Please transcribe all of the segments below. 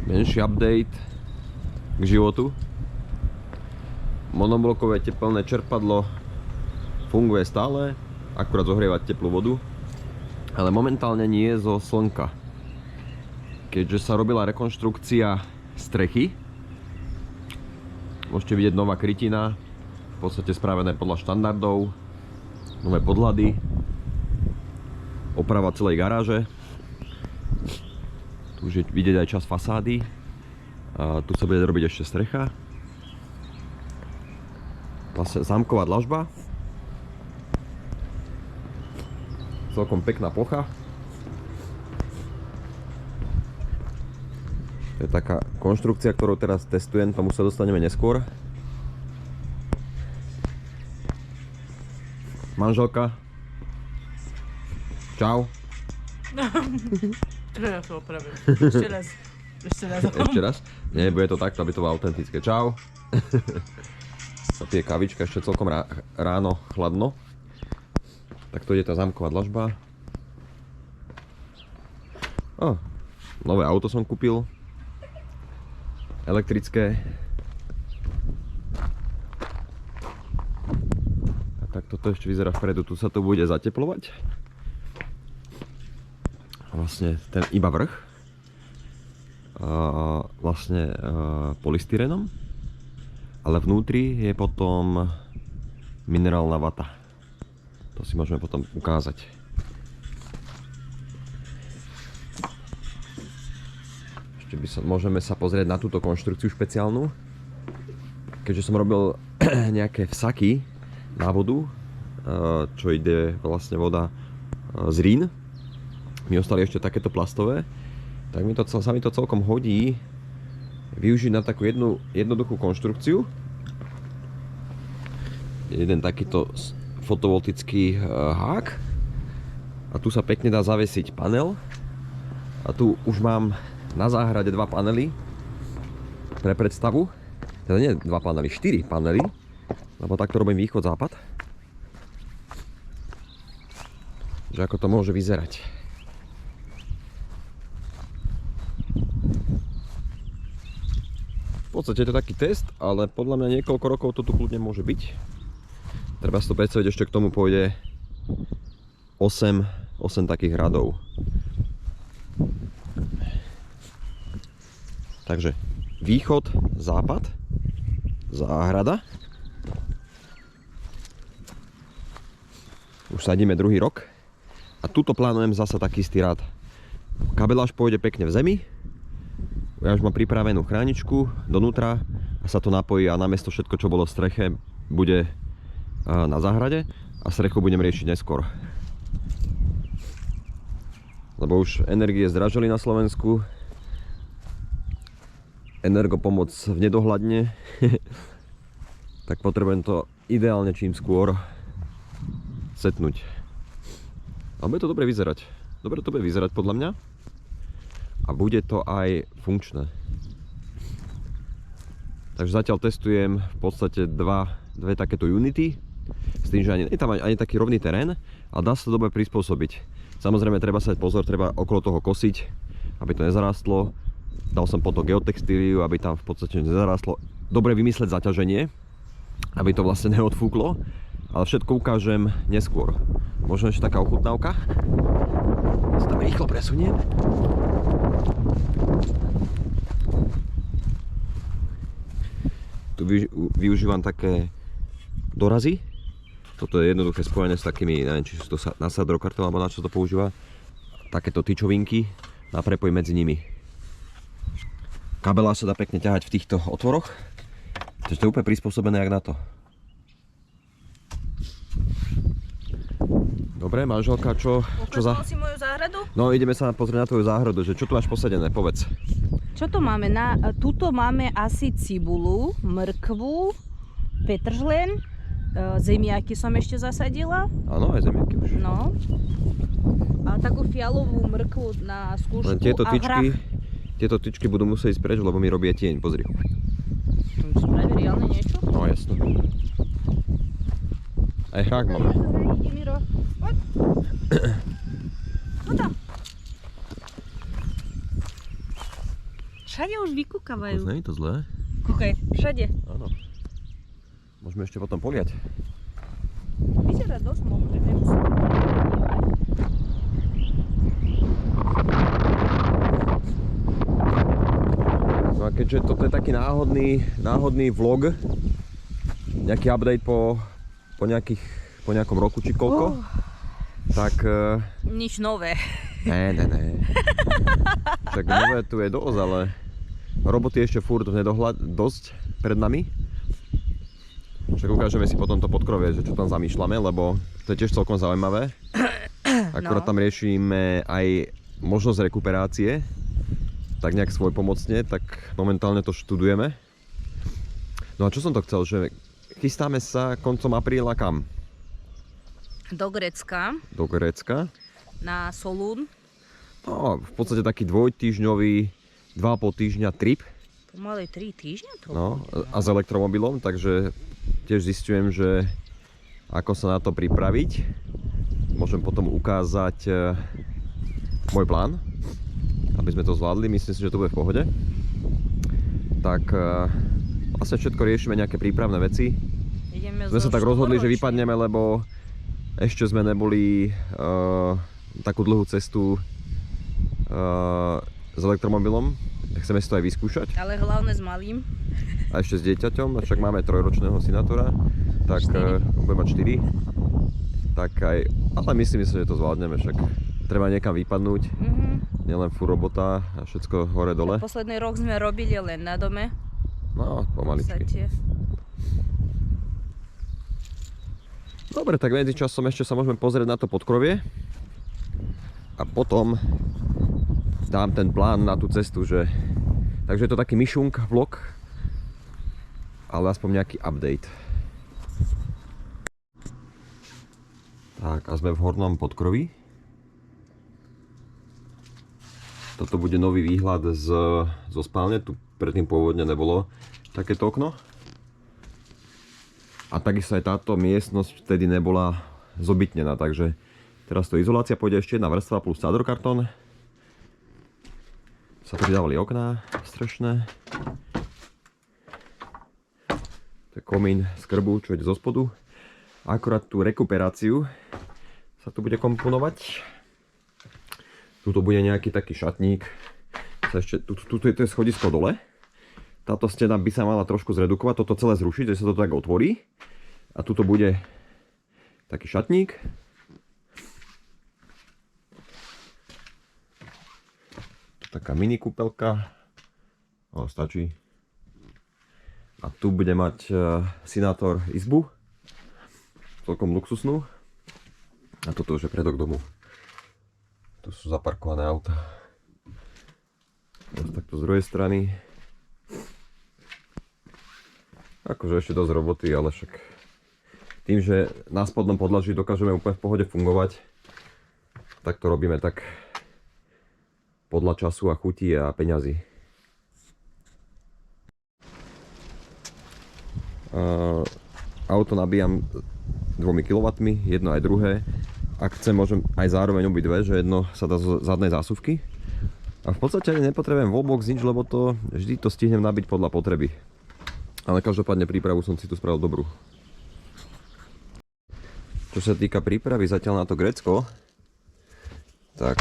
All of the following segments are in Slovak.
Menší update k životu. Monoblokové tepelné čerpadlo funguje stále, akurát zohrievať teplú vodu, ale momentálne nie zo slnka. Keďže sa robila rekonštrukcia strechy, môžete vidieť nová krytina, v podstate spravené podľa štandardov, nové podhľady, oprava celej garáže. Tu už je vidieť aj časť fasády. A tu sa bude robiť ešte strecha. Vlastne zámková dlažba. Celkom pekná plocha. To je taká konštrukcia, ktorú teraz testujem, tomu sa dostaneme neskôr. Manželka. Čau. Ja to opravím. Ešte raz. Ešte raz? Nie, bude to takto, aby to bolo autentické. Čau. Sa pije kavička, ešte celkom ráno, chladno. Tak to ide tá zámková dlažba. Nové auto som kúpil. Elektrické. A tak toto ešte vyzerá vpredu. Tu sa to bude zateplovať. Vlastne ten iba vrch. Vlastne polystyrenom. Ale vnútri je potom minerálna vata. To si môžeme potom ukázať. Ešte môžeme sa pozrieť na túto konštrukciu špeciálnu. Keďže som robil nejaké vsaky na vodu, čo ide vlastne voda z Rín, mi ostali ešte takéto plastové, tak sa mi to celkom hodí využiť na takú jednoduchú konštrukciu. Jeden takýto fotovoltický hák. A tu sa pekne dá zavesiť panel. A tu už mám na záhrade 2 panely pre predstavu. Teda nie 2 panely, 4 panely. Lebo takto robím východ-západ. Že ako to môže vyzerať. V podstate je to taký test, ale podľa mňa niekoľko rokov to tu kľudne môže byť. Treba si to predstaviť, ešte k tomu pôjde 8 takých radov. Takže východ, západ, záhrada. Už sadíme druhý rok. A tuto plánujem zasa taký istý rad. Kabeláž pôjde pekne v zemi. Ja už mám pripravenú chráničku donútra a sa to napojí a namiesto všetko, čo bolo v streche, bude na záhrade a strechu budem riešiť neskôr. Lebo už energie zdražili na Slovensku. Energopomoc v nedohľadne. Tak potrebujem to ideálne čím skôr setnúť. Ale bude to dobre vyzerať. Dobre to bude vyzerať podľa mňa. A bude to aj funkčné. Takže zatiaľ testujem v podstate dve takéto unity. S tým, že nie je tam ani taký rovný terén, ale dá sa to dobre prispôsobiť. Samozrejme treba sa dať pozor, treba okolo toho kosiť, aby to nezarástlo. Dal som potom geotextíliu, aby tam v podstate nezarástlo. Dobre vymysleť zaťaženie, aby to vlastne neodfúklo. Ale všetko ukážem neskôr. Možno ešte taká ochutnávka. Sa tam rýchlo presuniem. Tu využívam také dorazy. Toto je jednoduché spojené s takými, neviem, či sú to na sadrokartel alebo na čo to používa. Takéto tyčovinky na prepoj medzi nimi. Kabelá sa dá pekne ťahať v týchto otvoroch. Takže to je úplne prispôsobené jak na to. Dobre, manželka, čo za... si moju záhradu? No, ideme sa pozrieť na tvoju záhradu, že čo tu máš posadené, povedz. Čo tu máme? Tuto máme asi cibulu, mrkvu, petržlen, zemiaky som ešte zasadila. Áno, aj zemiaky už. No. A takú fialovú mrkvu na skúšku. Len tieto tyčky budú musieť ísť preč, lebo mi robia tieň, pozri. Spraví reálne niečo? No, jasno. Aj hrák máme. Všade už vykúkavajú. Nie je to zlé. Kúkaj, všade. Áno. Môžeme ešte potom poliať. Vyzerá dosť mokré, nemusím. No a keďže toto je taký náhodný vlog, nejaký update po nejakom roku či koľko, tak... Nič nové. Ne. Však nové tu je dosť, ale roboty ešte furt dosť pred nami. Však ukážeme si potom to podkrovie, že čo tam zamýšľame, lebo to je tiež celkom zaujímavé. Akurát tam riešime aj možnosť rekuperácie, tak nejak svojpomocne, tak momentálne to študujeme. No a čo som to chcel, že chystáme sa koncom apríla kam? Do Grécka. Do Grécka. Na Solún. No, v podstate taký dvojtýždňový, 2,5 týždňa trip. Pomaly 3 týždňa to. No, a s elektromobilom, takže tiež zistujem, že ako sa na to pripraviť. Môžem potom ukázať môj plán, aby sme to zvládli. Myslím si, že to bude v pohode. Tak vlastne všetko riešime, nejaké prípravné veci. Sme sa tak rozhodli, že vypadneme, lebo ešte sme neboli takú dlhú cestu s elektromobilom. Chceme si to aj vyskúšať. Ale hlavne s malým. A ešte s dieťaťom, však máme 3-ročného synátora, tak bude mať 4. Tak aj, ale myslím si, že to zvládneme, však treba niekam vypadnúť. Nielen furt robota a všetko hore dole. Posledný rok sme robili len na dome. No, pomaličky. Dobre, tak medzi časom ešte sa môžeme pozrieť na to podkrovie. A potom dám ten plán na tú cestu, že... Takže je to taký myšunk vlog, ale aspoň nejaký update. Tak, a sme v hornom podkroví. Toto bude nový výhľad zo spálne, tu predtým pôvodne nebolo takéto okno. A takisto aj táto miestnosť vtedy nebola zobytnená, takže teraz to izolácia, pôjde ešte jedna vrstva plus cádrokartón. Sa pridávali okná strešné. To je komín z krbu, čo ide zo spodu. Akurát tú rekuperáciu sa tu bude komponovať. Tuto bude nejaký taký šatník. Tuto je to schodisko dole. Táto stena by sa mala trošku zredukovať, toto celé zrušiť, že sa to tak otvorí. A tuto bude taký šatník. Taká mini kúpelka. O, stačí. A tu bude mať synátor izbu. Celkom luxusnú. A toto už je predok domu. Tu sú zaparkované auta. Takto z druhej strany. Akože ešte dosť roboty, ale však tým, že na spodnom podlaží dokážeme úplne v pohode fungovať, tak to robíme tak podľa času a chutí a peňazí. Auto nabíjam 2 kW, jedno aj druhé. Ak chcem, môžem aj zároveň obidve, že jedno sa dá z zadnej zásuvky. A v podstate nepotrebujem wallbox nič, lebo to vždy to stihnem nabiť podľa potreby. Ale každopádne prípravu som si tu spravil dobrú. Čo sa týka prípravy zatiaľ na to Grécko, tak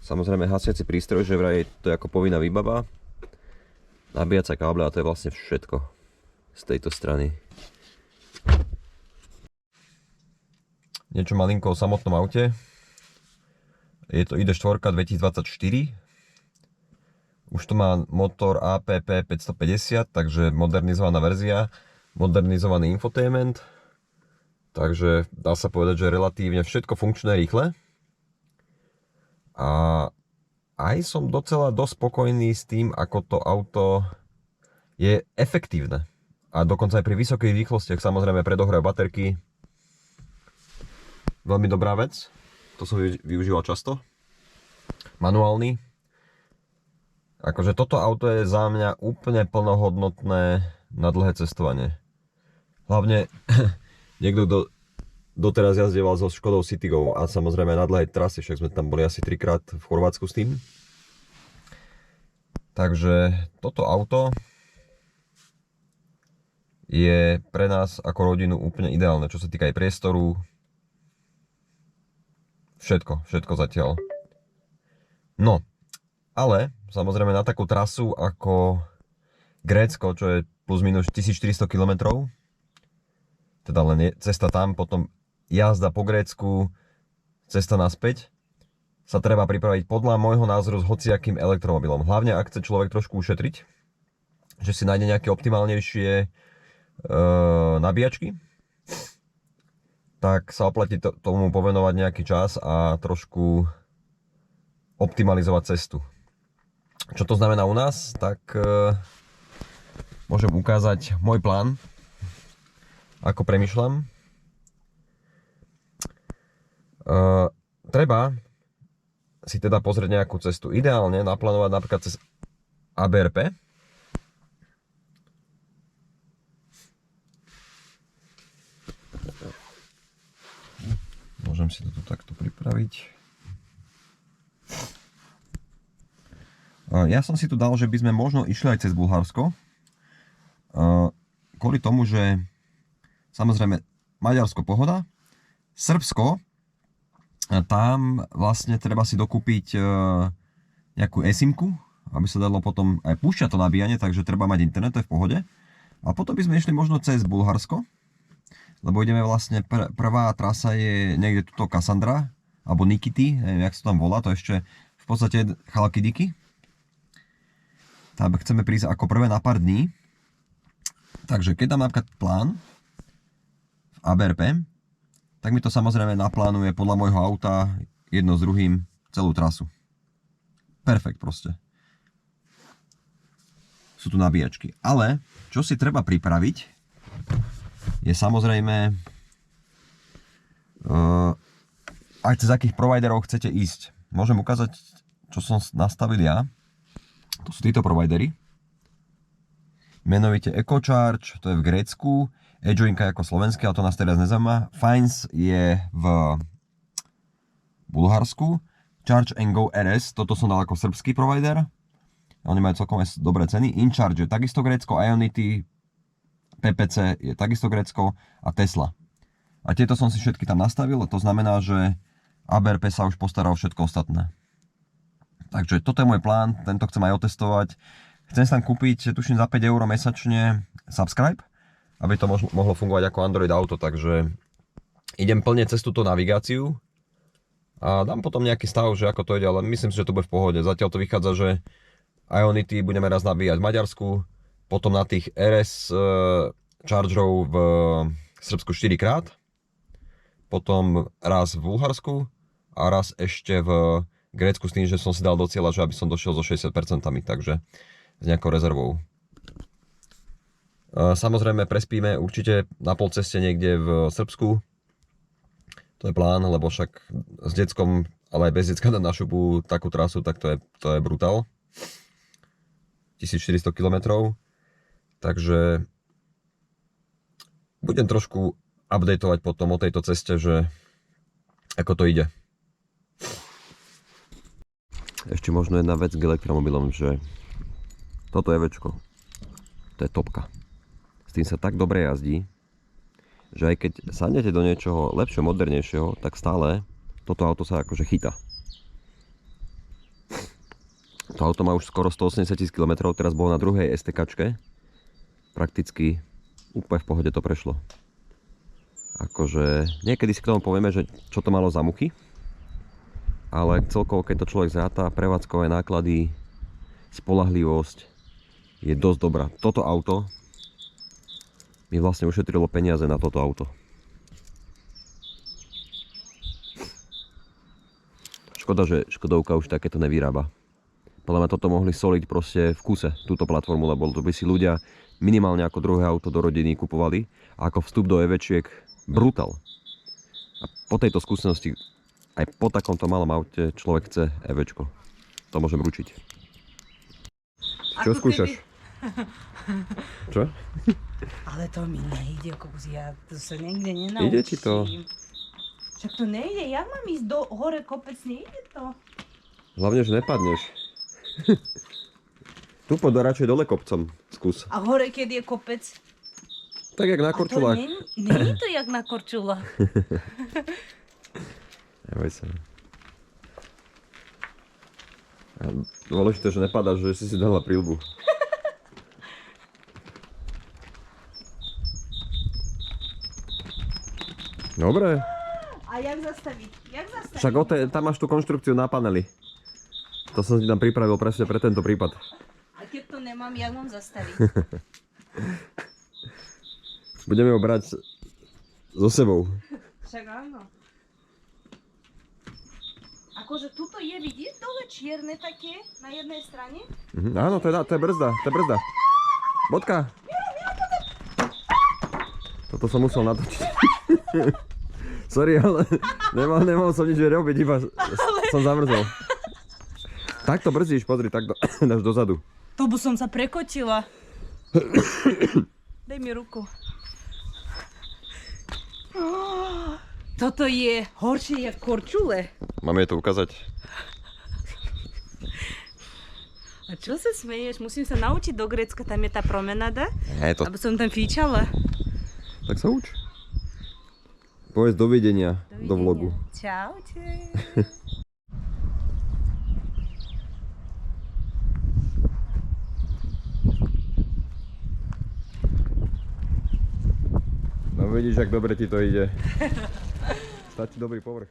samozrejme hasiaci prístroj, že vraj to je ako povinná výbava. Nabíjaca káble a to je vlastne všetko z tejto strany. Niečo malinko o samotnom aute. Je to ID4 2024. Už to má motor APP 550, takže modernizovaná verzia, modernizovaný infotainment. Takže dá sa povedať, že relatívne všetko funkčné rýchle. A aj som docela dosť spokojný s tým, ako to auto je efektívne. A dokonca aj pri vysokých rýchlostiach samozrejme predohrajú baterky. Veľmi dobrá vec. To som využíval často. Manuálny. Akože toto auto je za mňa úplne plnohodnotné na dlhé cestovanie. Hlavne niekto doteraz jazdieval so Škodou Citygou a samozrejme na dlhej trase, však sme tam boli asi 3-krát v Chorvátsku s tým. Takže toto auto je pre nás ako rodinu úplne ideálne, čo sa týka aj priestoru. Všetko zatiaľ. No, ale samozrejme na takú trasu ako Grécko, čo je plus minus 1400 km, teda len cesta tam, potom jazda po Grécku, cesta naspäť, sa treba pripraviť podľa môjho názoru s hociakým elektromobilom. Hlavne ak chce človek trošku ušetriť, že si nájde nejaké optimálnejšie nabíjačky, tak sa oplatí tomu povenovať nejaký čas a trošku optimalizovať cestu. Čo to znamená u nás? Tak môžem ukázať môj plán, ako premýšľam. Treba si teda pozrieť nejakú cestu. Ideálne naplánovať napríklad cez ABRP. Môžem si to tu takto pripraviť. Ja som si tu dal, že by sme možno išli aj cez Bulharsko. Kvôli tomu, že samozrejme Maďarsko pohoda, Srbsko, tam vlastne treba si dokúpiť nejakú eSIM-ku, aby sa dalo potom aj púšťať to nabíjanie, takže treba mať internet, to je v pohode. A potom by sme išli možno cez Bulharsko, lebo ideme vlastne, prvá trasa je niekde tuto Kassandra, alebo Nikity, neviem, jak sa tam volá, to je ešte v podstate Chalkidiky. Tam chceme prísť ako prvé na pár dní. Takže keď dám napríklad plán v ABRP, tak mi to samozrejme naplánuje podľa môjho auta jedno s druhým celú trasu. Perfekt proste. Sú tu nabíjačky. Ale čo si treba pripraviť, je samozrejme aj cez akých providerov chcete ísť. Môžem ukázať, čo som nastavil ja. To sú títo providery. Menovite EcoCharge, to je v Grécku. Edgelinka ako slovenské, ale to nás teraz nezaujíma. Fines je v Bulharsku. Charge & Go RS, toto som dal ako srbský provider. Oni majú celkom aj dobré ceny. InCharge je takisto Grécko, Ionity, PPC je takisto Grécko a Tesla. A tieto som si všetky tam nastavil, to znamená, že ABRP sa už postará o všetko ostatné. Takže toto je môj plán, tento chcem aj otestovať. Chcem si tam kúpiť, tuším, za 5 € mesačne Subscribe, aby to mohlo fungovať ako Android auto, takže idem plne cez túto navigáciu a dám potom nejaký stav, že ako to ide, ale myslím si, že to bude v pohode. Zatiaľ to vychádza, že Ionity budeme raz nabíjať v Maďarsku, potom na tých RS chargerov v Srbsku 4-krát, potom raz v Bulharsku a raz ešte v Grécku s tým, že som si dal do cieľa, že aby som došiel so 60%, takže s nejakou rezervou. Samozrejme prespíme určite na pol ceste niekde v Srbsku. To je plán, lebo však s deckom, ale aj bez decka na šupu takú trasu, tak to je brutál. 1400 km. Takže budem trošku updateovať potom o tejto ceste, že ako to ide. Ešte možno jedna vec k elektromobilom, že toto EVčko, to je topka. S tým sa tak dobre jazdí, že aj keď sadnete do niečoho lepšieho, modernejšieho, tak stále toto auto sa akože chytá. To auto má už skoro 180 000 km, teraz bolo na druhej STKčke. Prakticky úplne v pohode to prešlo. Akože niekedy si k tomu povieme, že čo to malo za muchy, ale celkovo keď to človek zráta, prevádzkové náklady, spoľahlivosť je dosť dobrá. Toto auto mi vlastne ušetrilo peniaze na toto auto. Škoda, že Škodovka už takéto nevyrába. Podľa mňa toto mohli soliť proste v kuse, túto platformu, lebo to by si ľudia minimálne ako druhé auto do rodiny kupovali. A ako vstup do EVčiek brutál. A po tejto skúsenosti, aj po takomto malom aute človek chce EVčko. To môžem ručiť. Čo skúšaš? Čo? Ale to mi nejde, kokos, ja to sa niekde nenaučím. Ide ti to? Však to nejde, jak mám ísť do hore kopec, nejde to. Hlavne, že nepadneš. Tu poď radšej dole kopcom, skús. A hore, keď je kopec? Tak jak na korčulách. Není to jak na korčulách. Neboj sa. A dôležité, že nepadáš, že si dala príľbu. Dobre. A jak zastaviť? Však tam máš tú konštrukciu na paneli. To som si tam pripravil presne pre tento prípad. A keď to nemám, jak mám zastaviť? Budeme ho brať so sebou. Však áno. Akože tuto je vidieť dole čierne také na jednej strane? Áno, to je brzda, Bodka. Toto som musel natočiť. Sorry, ale nemal som nič robiť, iba som zamrzol. Takto brzdíš, pozri, tak dáš dozadu. To by som sa prekotila. Daj mi ruku. Toto je horšie jak korčule. Máme to ukázať. A čo sa smeješ? Musím sa naučiť do Grécka, tam je tá promenáda. To... Aby som tam fíčala. Tak sa uč. Povedz dovidenia do vlogu. Čaute. No vidíš, jak dobre ti to ide. Stačí dobrý povrch.